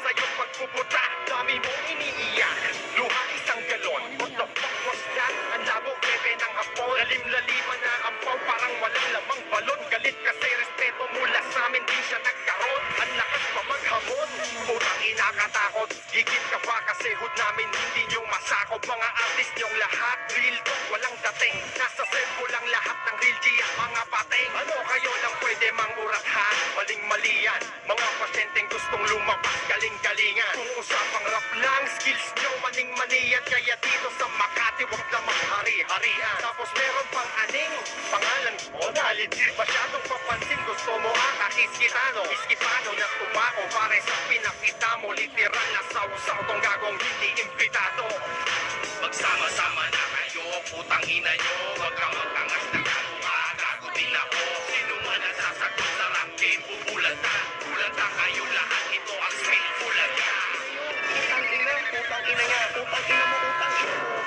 sa iyong pagpuputa. Dami mong iniiyak, luha isang galon. What the fuck was that? Ang labo, bebe ng hapon. Lalim-laliman na ampaw, parang walang lamang balon. Galit kasi respeto mula sa amin, di siya nagkaroon. Ang lakas pa maghamon, putang inakatakot. Higit ka pa kasi hood namin hindi nyo masakop. Mga artist nyong lahat, real talk, walang dating. Nasa sempo lang lahat ng real G at mga pating. Ano kayo lang pwede mangurathan? Maling-mali yan, mga pasyenteng gustong lumabas galing-galingan. Kung usapang rap lang, skills nyo maning-mani yan. Kaya dito sa Makati, wag na maghari-harian. Tapos meron pang aning pangalan ko na legit. Masyadong papansin, gusto mo iskitano na tumako pare sa pinakita mo. Literal na sausaw tong gagong hindi imbitado. Magsama-sama na kayo, putang ina nyo. Wag ka magtangas na galuha, gago din ako. Sino man ang sasagot sa rap game, bubulata. Bulata kayo lahat, ito ang spit bulaga. Putang ina nga, putang ina mo, putang ina mo,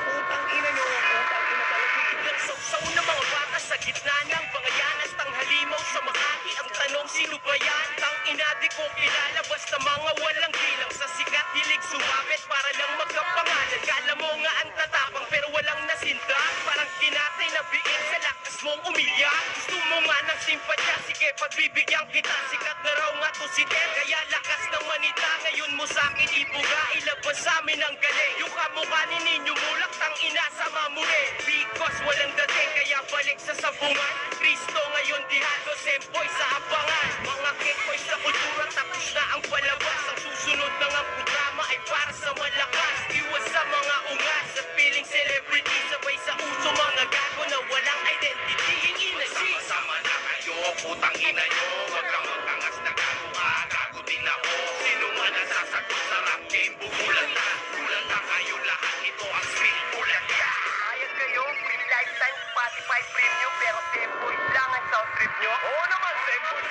putang ina nyo, putang ina talaga. Nagsawsaw na mga bata sa gitna ng bangayanas, tanghalimaw sa Makati. Ang tanong, sino ba yan? Tang ina di ko kilala, basta mga walang bilang. Sa sikat, hilig sumabit para lang magkapangalan. Kala mo nga ang tatapang pero walang nasinda. Parang kinatay na biig sa lakas mong umiyak. Gusto mo nga ng simpatya, sige pagbibigyan kita. Sikat na raw nga to si Ted, kaya lakas ng manita. Ngayon mo sa'kin ibuga, ilabas sa'min ang galing. Yung kamukha ni Ninyo Mulak, tang ina sa mamure. Because walang dating, kaya balik sa sabungan. Kristo ngayon dihado, sempoy sa abangan. Mga kikoy sa kultura, tapos na ang palabas. Ang susunod na nga programa ay para sa malakas. Iwas sa mga ungas at feeling celebrity. Sabay sa uso mga gago na walang identity. Ina sama-sama na kayo, putang ina nyo. Wag kang magtangas na gago ka, gago din ako. Sino man ang sasagot sa rap game, bubulata. Bulata kayo lahat, ito ang spin bulaga. Ayag kayo, free lifetime, Spotify premium. Pero sempoy lang ang sound trip nyo. Oo naman, sempoy.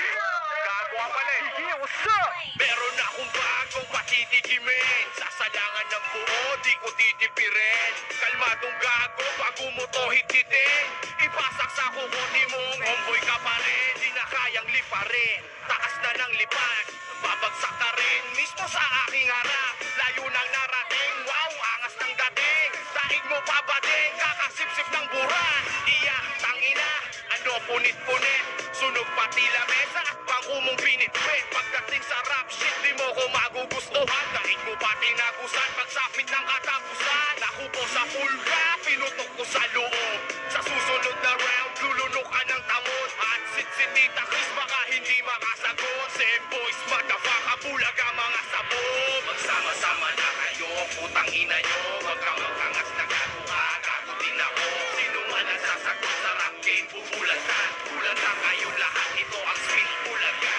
Gagawa pala eh. Sige, what's up? Meron akong bagong patitikimin. Sasalangan ng buo, di ko titipirin. Kalmadong gago, bago mo to hititin. Ipasak sa kukuti mong homeboy ka pa rin. Di na kayang liparin, taas na ng lipad. Babagsak ka rin, mismo sa aking harap. Layo nang narating, wow, angas ng dating. Daig mo pa ba din, kakasipsip ng buras. Iyak, tangina, ano punit-punit. Sunog pati lamesa at bangko mong binitbit. Pagdating sa rap shit, di mo ko magugustuhan. Daig mo pa tinagusan, pagsapit ng katapusan. Nakupo sa pulga, pinutok ko sa loob. Sa susunod na round, lulunok ka ng tamot. At sit Tita Chris, baka hindi makasagot. Same boys, motherfucker, bulaga mga sabog. Magsama-sama na kayo, putang ina nyo. Wag kang magkangas na gago ka, gago din ako. Sino man ang sasagot sa rap game, bubulata. Bulata kayo lahat, ito ang spin bulaga.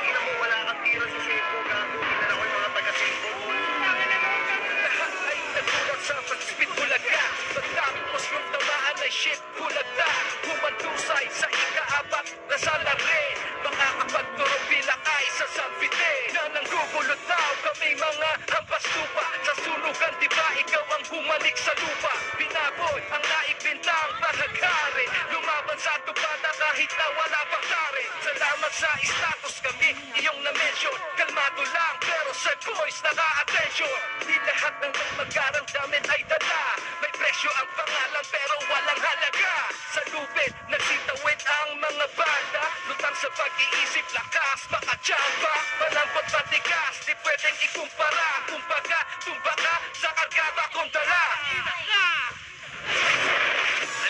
Ina mo, wala kang tira sa shape gago. Ina ko yung mga taga-shape mo. Lahat ay nagulat sa pag-spin bulaga. Pagtapos yung tamaan ay shit bulaga. Humantusay sa ikaapat na salari. Makakapagturo bilang ay sa salvite. Na nanggugulot daw kami mga hampas lupa. Sa sunugan diba ikaw ang bumalik sa lupa. Binaboy ang naibintang bahagari. Lumaban sa tupada kahit na wala pang tari. Salamat sa status kami iyong na-mention. Kalmado lang pero sa boys naka-attention. Di lahat ng may magkaramdamin ay dala. May presyo ang pangalan pero walang halaga. Sa lupit nagsitawid ang mga banda. Lutang sa pag-iisip, lakas, makachamba. Malambot matigas, di pwedeng ikumpara. Kumbaga, tumbaga sa kargada kong dala.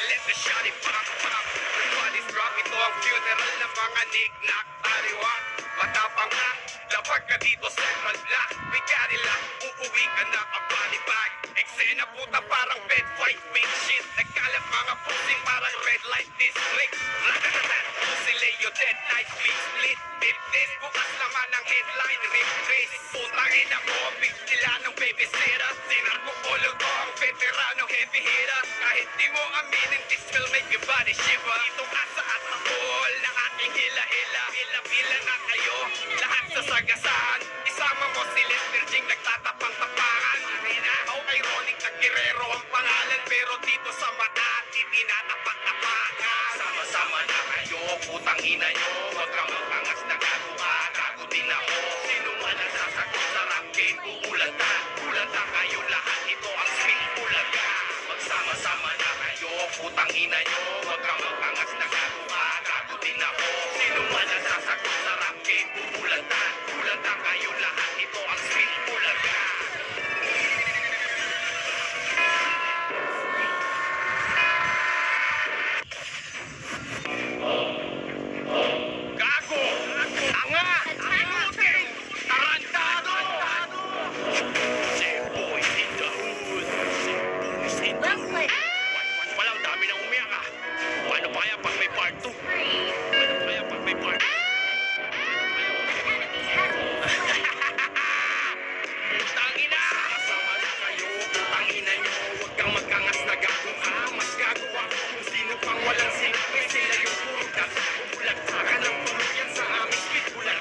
Let the shawty pop pop. Everybody's drop, ito ang funeral ng mga knick-knack. Ariwak, matapang na. Lapag ka dito central block. May Cadillac, uuwi ka na kapali bag. Eksena puta parang bed fight, big shit. Nagkalat mga pusing parang red light district. Ratatatat, pusi Leo, dead night, big split. Dip this, bukas naman ang headline, rip trace. Putang ina mo, big sila ng babysitter. Sinar ko ulo ko, ang veteranong heavy hitter. Kahit di mo aminin, this will make your body shiver. Dito ka sa atakol, na aking hila-hila. Hila-hila na kayo, lahat sa sagasaan. Isama mo si Lester Jing, nagtatapang-tapangan. Ako ironic na girero ang pangalan, pero dito sa mata, tinatapak-tapakan. Sama-sama Sama-sama na kayo, putang ina nyo. Huwag kang mapangas na gago ka, gago din ako. Sino man ang sasagot sa rap game, uulatan. Ulatan kayo lahat, ito ang spin ulaga. Magsama-sama na kayo, putang ina nyo. Huwag kang mapangas na gago ka, gago din ako. Sino man ang sasagot sa rap game, uulatan. Ulatan kayo lahat, ito ang spin ulaga. Gago! Tanga! Abutin! Tarantado! Boys in the hood! Boys in the hood! Watch pa lang, dami nang umiyak ah! Paano pa kaya pag may part 2? Paano pa kaya pag may part 2? Putang ina! Sama na kayo, putang ina nyo. Huwag kang magkangas na gago ka. Mas gago ako kung sino pang walang sinabi. Sila yung puro data. Bulag ka ng tuluyan sa aming speed bulag.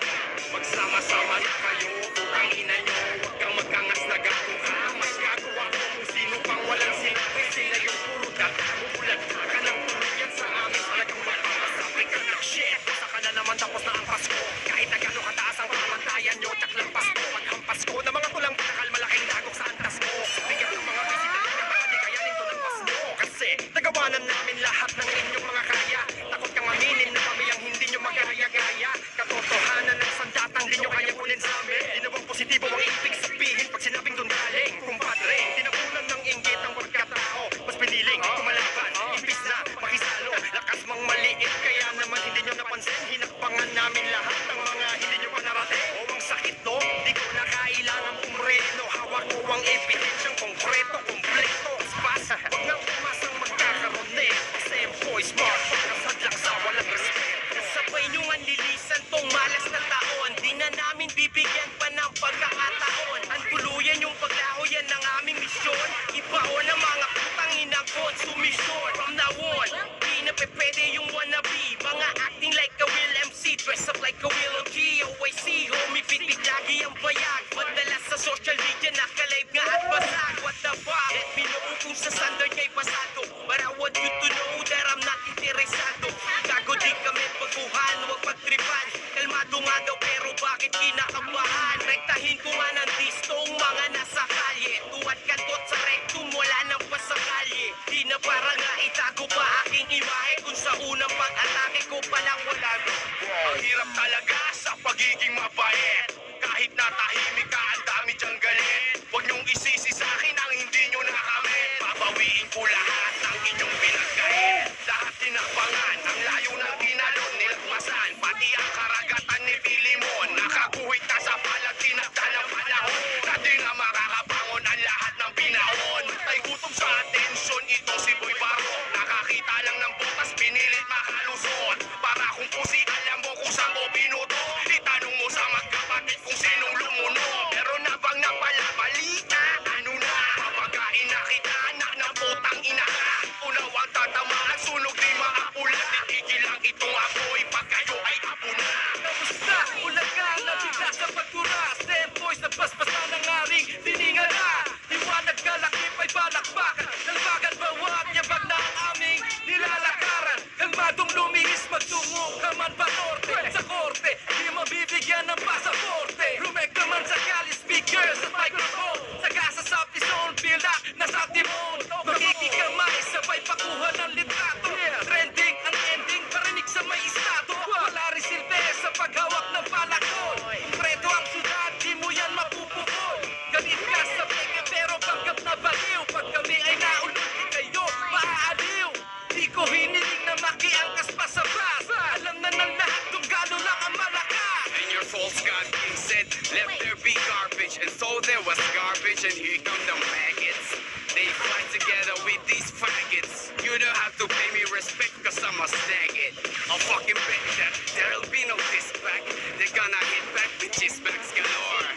Magsama-sama na kayo, putang ina nyo. Huwag kang magkangas na gago ka. Mas gago ako kung sino pang walang sinabi. Sila yung puro data. Bulag ka ng tuluyan sa aming talagang matasabi ka ng shit. Basta ka na naman tapos na ang Pasko. Kahit na gano'ng kataas ang pamantayan nyo, taklang Pasko. Paghampas ko na mga tulang takal, malaking dagok sa antas mo. Bigat ng mga bisita nyo, baka di kayanin to ng pas mo. Kasi nagawanan namin lahat ng inyong mga kaya. Takot kang aminin na kami ang hindi nyo magaya-gaya. Katotohanan ng sandatang di nyo kaya kunin sa amin. Di na bang positibo ang ibig sabihin pag sinabing dun galing? Kumpadre, tinapunan ng inggit ang pagkatao. Mas piniling kumalaban, imbis na makisalo. Lakas mang maliit, kaya naman hindi nyo napansin. Hinakpangan namin lahat ng mga hindi nyo pa narating. O ang sakit no, di ko na kailangang umreno. Hawak ko ang ebidensyang konkreto, kompleto. Spas, huwag nang umasang magkakaroon eh. Kasi boys, smart, pagkasadlang sa walang respect. Sabay nyo nga nilisan tong malas na taon. Di na namin bibigyan pa ng pagkakataon. Ang tuluyan yung paglaho, yan ang aming misyon. Ibaon ang mga putang inang konsumisyon. From now on, di na pwede yung wannabe. Mga acting like a Will MC, dress up like a Will OG. OIC, homie, pitik lagi ang bayag. Madalas sa social media, nakalive nga at basag. What the fuck? Let me know kung sa standard kay pasado. But I want you to know that I'm not interesado. Gago di kami pagbuhan, huwag pagtripan. Kalmado nga daw pero bakit kinakabahan? Rektahin ko nga ng distong mga nasa kalye. Tuwad kantot sa rectum, wala nang pasakalye. Di na para nga itago pa aking imahe. Kung sa unang pag-atake ko palang wala na. Ang hirap talaga sa pagiging mabait. Kahit natahimik ka, ang dami dyang galit. Huwag niyong isisi sa akin ang hindi niyo nakamit. Babawiin ko lahat ng inyong pinagkait. Lahat tinakbangan, ang layo ng tinalon, nilagpasan. Pati ang karagatan ni Filimon. Nakaguhit na sa palag, tinagdal ang panahon. Na di nga makakabangon ang lahat ng binaon. Tay gutom sa atensyon, itong si Boy Baro. Nakakita lang ng butas, pinilit makalusot. Para kung pusi, alam mo kung saan mo binuto. Itanong mo sa magkapatid kung sinong lumuno. Pero na bang napalabalita? Ano na? Papagain na kita, anak na putang ina ka. Unaw ang tatamaan, sunog di maapulat. Titigil lang itong apoy pag kayo ay apo na. Kamusta? Ulaga na bigla sa pagtura. Same boys na basbasa ng aring tininga na. Iwanag kalakip ay balakbakan. Dalbagan bawat yabag na ang aming nilalakaran. Kalmadong lumihis magtungo ka man ba norte. Sa korte, di mabibigyan ng pasaporte. Rumekta man sa kali speakers at microphone. Sagasa sa zone, build up na sa timon. Makikikamay, sabay pakuha ng litrato. Trending ang ending, parinig sa may estado. Wala rin silbi sa paghawak ng palakol. Preto ang syudad, di mo yan mapupukol. Galit ka sa peke pero pagkat na baliw. Pag kami ay naulog, di kayo maaaliw. Di ko hiniling na makiangkas pa sa bus. Alam na ng lahat kung gano'n lang ang malakas. And your false god king said, let there be garbage. And so there was garbage, and here come the maggots. They fight together with these faggots. You don't have to pay me respect, cause I'ma snag it. I'll fucking bet that there'll be no diss back. They're gonna hit back with chisbacks galore.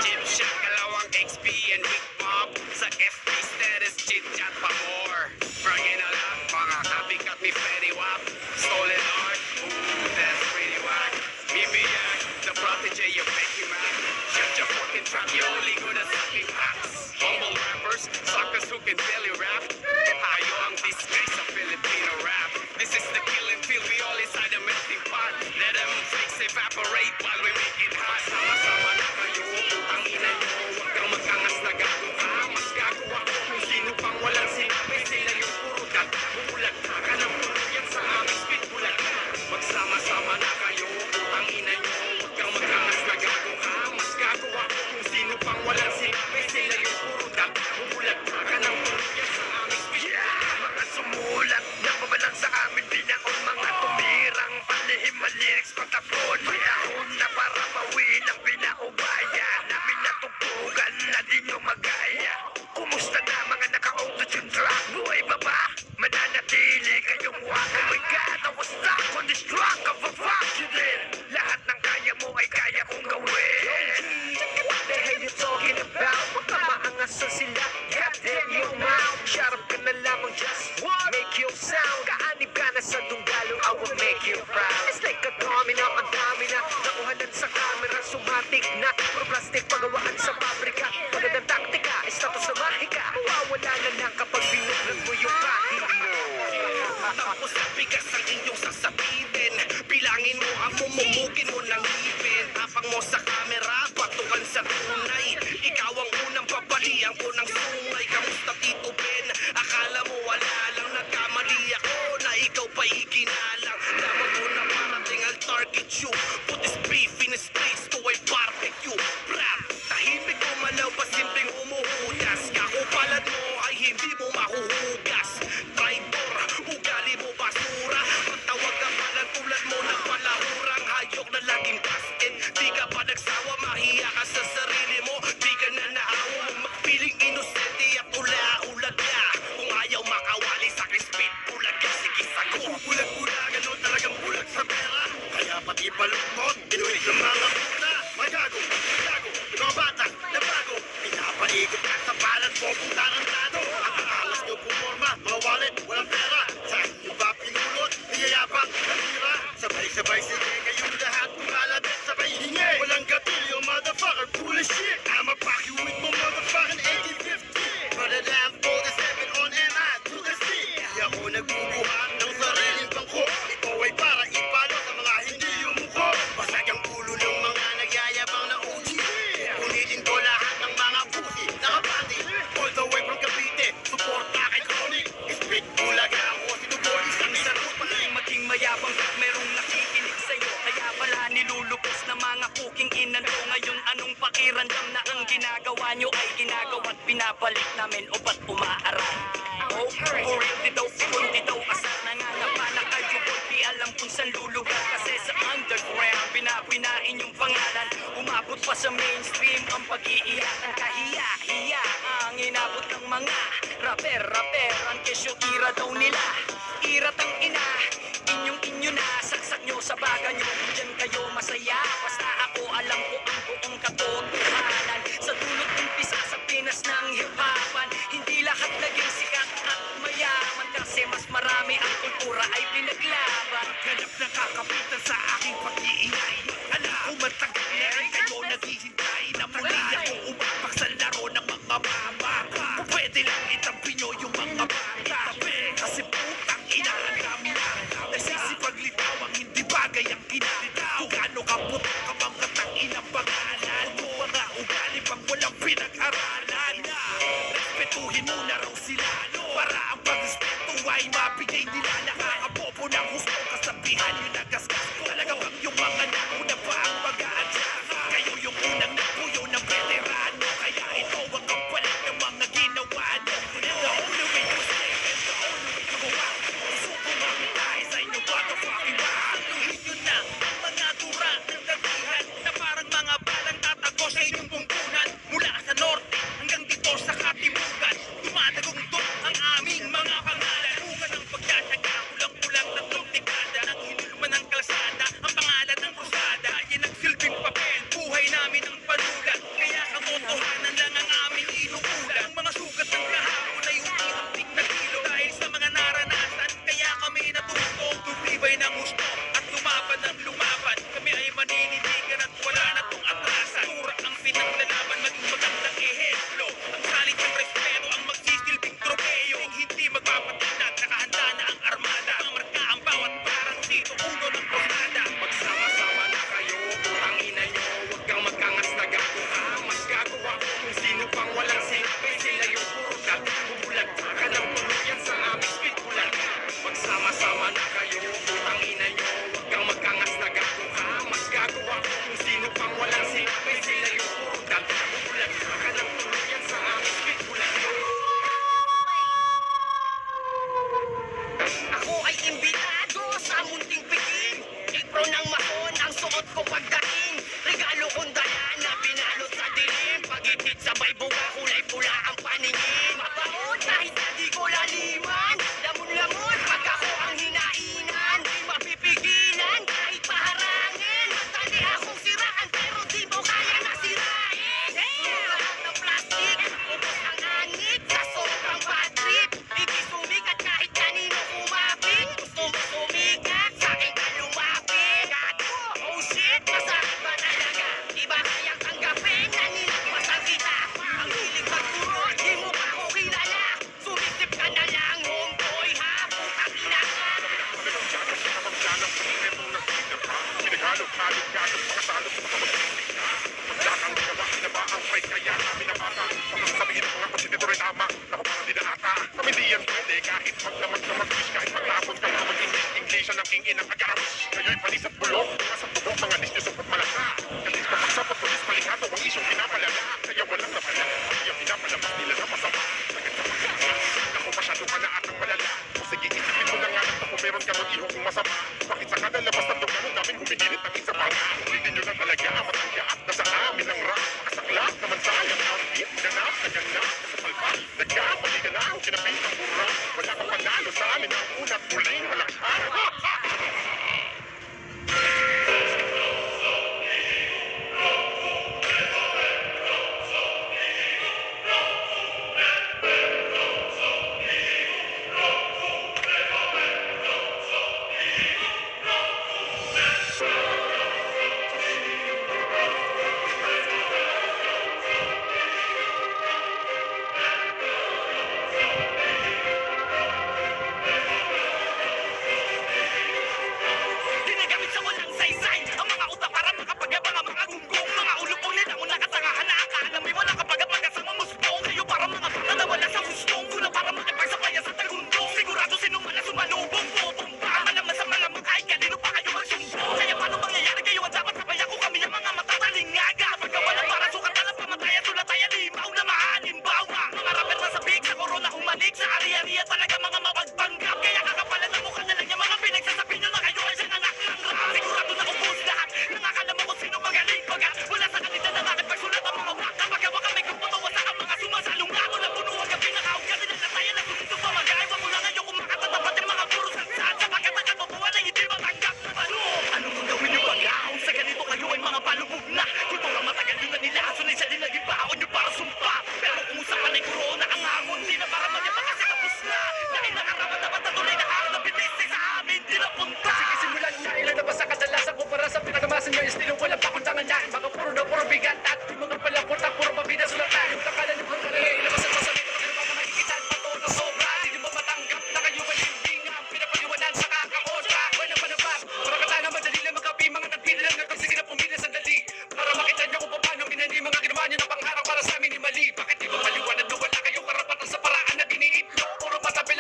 Jim Shack, kalawang XP and Hit Mob. Sa FB status, chit-chat pa more. Bragging a lot, mga copycat ni Fetty Wap. Stolen art, ooh, that's pretty whack. BBX, the protege of Becky Mac. Shut your fucking trap, you're only good at sucking hacks. Humble rappers, suckers who can barely rap. Tayo ang disgrace sa Filipino rap. This is the killing feel we all inside a melting pot. Let them fakes evaporate while we make it hot. Sama-sama na kayo, putang ina nyo. Huwag kang mag-angas na gago ka. Mas gago ako kung sino pang walang sinabi. Sila yung puro gata. Bulag ka ng puro yan sa aming spit. Bulag ka. Magsama-sama na kayo, putang ina nyo. Huwag kang mag-angas na gago ka. Mas gago ako kung sino pang walang sinabi. Sila yung puro gata. Bulag ka ng puro yan sa aming spit. Mga sumulat na pabalang sa amin binaon. Mga tumirang palihim lyrics patapon. Mayahon na para bawiin ang pinaubaya namin natutugan na di nyo magaya. Kumusta na mga naka-autotune track? Buhay ba ba? Mananatili kayong wak. Oh my God, I was stuck on this track of a fuck you din. Lahat ng kaya mo ay kaya kong gawin. What the hell you talking about? Makamaangasan sila. God damn your mouth. Shut up ka na lamang, just make your sound. Kaanib ka na sa dunggalo, I will make you proud. It's like a domino, ang dami na nakuhanan sa camera, sumatik na. Puro plastic pagawaan sa pabrika. Magandang taktika, status na mahika. Mawawala na lang kapag binuklan mo yung pati mo. Tapos sa bigas ang iyong sasabihin. Bilangin mo ang mumumugin mo ng ngipin. Tapang mo sa kamera, batukan sa tunay. Ikaw ang unang babalian ko ng sungay. Kamusta Tito Ben? Akala mo wala lang, nagkamali ako na ikaw pa iginalang. Lamang ko na parating I'll target you. Put this beef in his place to a barbecue. Rap, tahimik mo malaw pa simpleng umuhudas. Kakupalad mo ay hindi mo mahuhugas. Traitor, ugali mo basura. Pagtawag ka pala tulad mo ng palahurang hayok na laging basket. Di ka pa nagsawa, mahiya ka sa sarili mo. Di ka na naawa, magpiling inosente at ula-ulag ka. Kung ayaw makawali sa krispit, bulag ka, sige sago. Bulag-bulagan o talagang bulag sa pera. Kaya pati baluktot, inulit ng mga puta. Magago, mga bata, na bago. Pinapaikot ka sa balat mo, putang ang tado. Ang aangas nyo pumorma, mga wallet, walang pera. Sa inyo ba pinulot, niyayabang, natira. Sabay-sabay sige kayong lahat, kumalabit, sabay hingi. Walang gatilyo, motherfucker, full of shit. I'ma pack you with my motherfucking 1850. But a damn 47 on MI to the C. Di ako nagbubuhat ng sariling bangko. Ito ay para ipalo sa mga hindi yumuko. Basag ang ulo ng mga nagyayabang na OG. Ulitin ko lahat ng mga pussy, nakapati. All the way from Cavite, suporta kay Chronic. Spit bulaga ako, sinubol isang sarot. Paling maging mayabang at merong nakikinig sa'yo. Kaya pala nilulupos na mga puking inan ko. Ngayon anong pakiramdam na ang ginagawa nyo ay ginagawa't binabalik namin o ba't umaaray? Oh, for real di daw, kundi daw asar na nga napanakayubol. Di alam kung saan lulugar kasi sa underground pinapinain yung pangalan. Umabot pa sa mainstream ang pag-iiyak. Ang kahiya-hiya ang inabot ng mga rapper. Ang kesyo ira daw nila. Irat ang ina, inyo na. Saksak nyo sa baga nyo, dyan kayo masaya. Basta ako alam ko ang buong katotohanan. Sa dulot umpisa sa Pinas ng hip-hopan, hindi lahat naging sikat at mayaman. Kasi mas marami ang kultura ay pinaglaban. Ganap na kakapitan sa aking pag-iingay. Alam ko matagal na rin kayo naghihintay na muli akong umapak sa laro ng mga mama. Kung pwede lang itampi nyo yung mga bata. Kasi putang ina ang dami na nagsisipaglitaw ang hindi bagay ang kinalitaw. Kung gaano ka puto ka bang katangin ang pangalan. Kung mga ugali pang walang pinag-aralan. Respetuhin mo na raw sila para ang pag-respeto ay mabigay nila. Nakakapopo ng gusto kasabihan yung nagasgas ko. Talaga bang yung mga nauna pa ang pag-aadya? Kayo yung unang napuyo ng veterano. Kaya ito ang kapalit ng mga ginawa nyo. And the only way to stay, and the only way to go out. Suko mamitay sa inyo motherfucking bahay. Yun na ang mga Puro ng mahon ang suot ko pagdating. Regalo kong dala na binalot sa dilim. Pag-itid sabay buka, kulay pula ang paningin. Mabaon kahit hindi ko laliman. Lamon-lamon pag ako ang hinainan. Di mapipigilan kahit paharangin. Matali akong siraan pero di mo kaya nasirain. Lahat ng plastic, ubos ang angit. Sa sobrang bad trip, hindi sumikat kahit kanino kumapit. Gusto mo sumikat, sa akin ka lumapit. Gato, oh shit, masakit ba talaga? Di ba kayang tanggapin na nilagpasan kita? Ang hilig magturo, di mo pa ako kilala. Sumisip ka na lang, homeboy ha, putang ina ka. Pinaghalog-halog ka ng mga salot sa mga magkikita. Magkakang ginawa, sinaba ang fight kaya kami na bata. Kapag sabihin ng mga konsididor ay tama, ako parang di na ata. Kami di yan pwede kahit magdamag na mag-wish. Kahit maghapon ka na mag-English ang king inang agarawish. Kayo'y palis at bulok, tumas at bubok, mga lis nyo sapot malaka. Kalis pamaksa at pulis palihado ang isyong pinapalaga. Kaya walang napala, ang pinapalabas nila na masama. Sagad sa pagkasa, ako masyado ka na at ang malala. Sige, isipin mo na nga lang kung meron ka mag-iho kung masama. Bakit sa kada labas ng lugar ang daming humihilit ng isa pa nga? Ulitin nyo na talaga ang matangga at nasa amin ang rap. Makasaklat naman sayang ang beat, ganap na ganap. Kasapal pa, nagkamali ka na ang kinapit ng bura. Wala kang panalo sa amin ang una't muling halakhan. Ginagamit sa walang saysay ang mga utak para makapagabang ang mga gunggong. Mga ulupong nila mula katangahan na akala may wala kapag-apagas ang mamusbong. Kayo para mga bata na wala sa hustong. Kuna para makipagsapaya sa tagundong. Sigurado sinong wala sumalubong. Bubong pa malaman sa malamang kahit kanino pa kayo magsumbong. Kaya paano mangyayari kayo ang dapat sabay ako kami ang mga matatalingaga. Pagkawalan para sukat na pamatayan sulatayan limaw na mahalimbawa. Mga rapper na sabik sa korona humalik sa ari-ariya talaga mga mapagpanggap. Kaya kakapalan ang mukha na lang yung mga pinagsasabi nyo na kayo ay sinanak ng rap. Sigurado na ubos lahat. Nakakala mo kung sino magaling baga. Wala sa kanila na bakit pagsulat ang mga rap. Kapag gawa kami kung patawasan ang mga sumasalong labo na puno ang gabi na kaog ka nila na tayo na gusto pamagay. Wag mo na ngayon kung makatatapat yung mga puro sansaan. Sapagkat ang katotohanan ay hindi matanggap na ano. Anong gagawin nyo baga? Kung sa ganito kayo ay mga palubog na. Kultura matagal yun na nila. Sunay sa din naging baon nyo para sumpa. Pero kung usapan ay corona ang hamon. Di na para magyapa kasi tapos na. Dahil nakaraman dapat na tuloy na araw na binisay sa amin. Di na punta. Sige, simulan na ilan na ba sa kadalasan ko para sa pinagamasan nyo? Estilo walang pakundangan yan. Mga puro na puro bigat at yung mga palapot